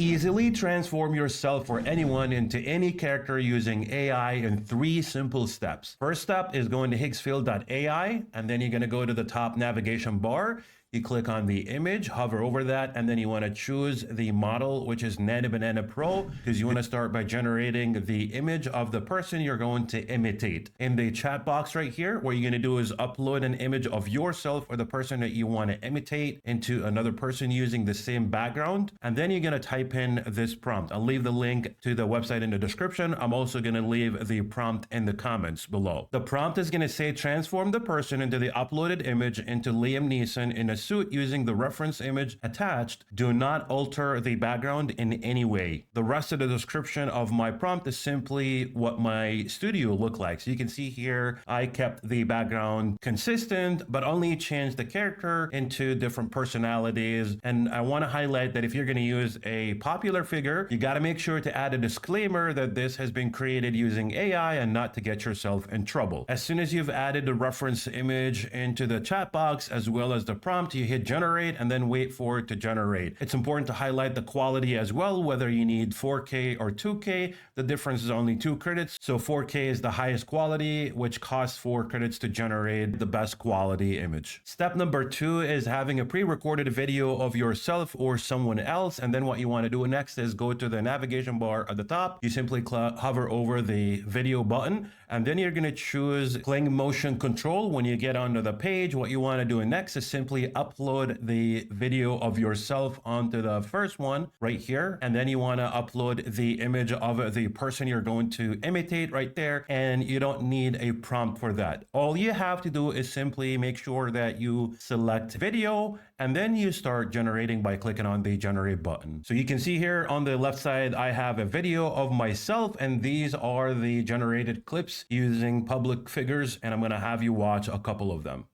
Easily transform yourself or anyone into any character using AI in 3 simple steps. First step is going to Higgsfield AI, and then you're going to go to the top navigation bar. You click on the image, hover over that, and then you want to choose the model, which is Nano Banana Pro, because you want to start by generating the image of the person you're going to imitate. In the chat box right here, what you're going to do is upload an image of yourself or the person that you want to imitate into another person using the same background. And then you're going to type in this prompt. I'll leave the link to the website in the description. I'm also going to leave the prompt in the comments below. The prompt is going to say, transform the person into the uploaded image into Liam Neeson in a suit using the reference image attached. Do not alter the background in any way. The rest of the description of my prompt is simply what my studio looked like. So you can see here, I kept the background consistent, but only changed the character into different personalities. And I want to highlight that if you're going to use a popular figure, you got to make sure to add a disclaimer that this has been created using AI and not to get yourself in trouble. As soon as you've added the reference image into the chat box as well as the prompt, you hit generate and then wait for it to generate. It's important to highlight the quality as well, whether you need 4K or 2K. The difference is only 2 credits. So 4K is the highest quality, which costs 4 credits to generate the best quality image. Step number 2 is having a pre-recorded video of yourself or someone else. And then what you want to do next is go to the navigation bar at the top. You simply hover over the video button, and then you're going to choose Kling Motion Control. When you get onto the page, what you want to do next is simply upload the video of yourself onto the first one right here. And then you want to upload the image of the person you're going to imitate right there. And you don't need a prompt for that. All you have to do is simply make sure that you select video, and then you start generating by clicking on the generate button. So you can see here on the left side, I have a video of myself, and these are the generated clips using public figures. And I'm going to have you watch a couple of them.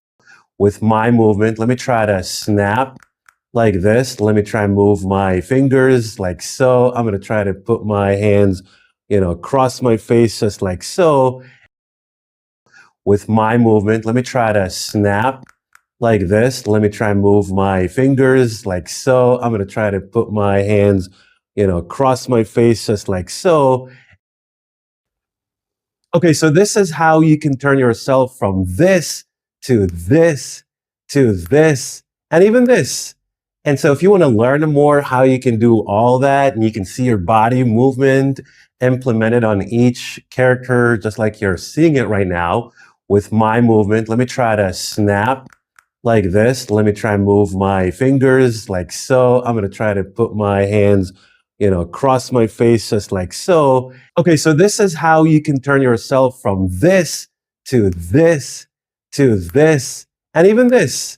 With my movement, let me try to snap like this. Let me try and move my fingers like so. I'm going to try to put my hands, across my face just like so. With my movement, let me try to snap like this. Let me try and move my fingers like so. I'm going to try to put my hands, across my face just like so. Okay, so this is how you can turn yourself from this to this, to this, and even this. And so if you want to learn more how you can do all that, and you can see your body movement implemented on each character, just like you're seeing it right now. With my movement, let me try to snap like this. Let me try and move my fingers like so. I'm going to try to put my hands, across my face just like so. Okay, so this is how you can turn yourself from this to this, to this, and even this.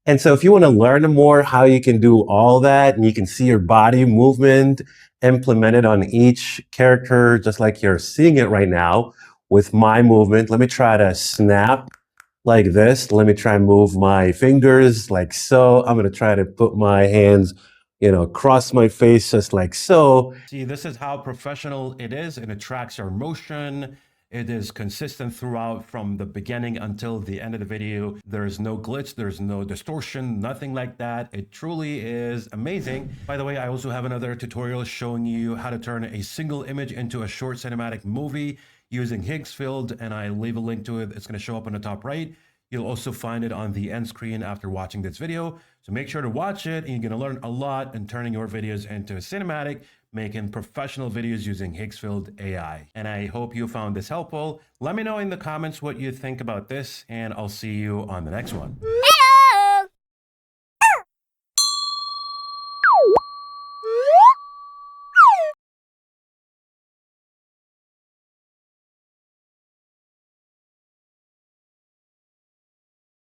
And so if you want to learn more how you can do all that, and you can see your body movement implemented on each character, just like you're seeing it right now. With my movement, let me try to snap like this. Let me try and move my fingers like so. I'm going to try to put my hands, across my face just like so. See, this is how professional it is, and it tracks our motion. It is consistent throughout from the beginning until the end of the video. There is no glitch, there's no distortion, nothing like that. It truly is amazing. By the way, I also have another tutorial showing you how to turn a single image into a short cinematic movie using Higgsfield, and I leave a link to it. It's going to show up on the top right. You'll also find it on the end screen after watching this video. So make sure to watch it, and you're going to learn a lot in turning your videos into a cinematic, making professional videos using Higgsfield AI. And I hope you found this helpful. Let me know in the comments what you think about this, and I'll see you on the next one.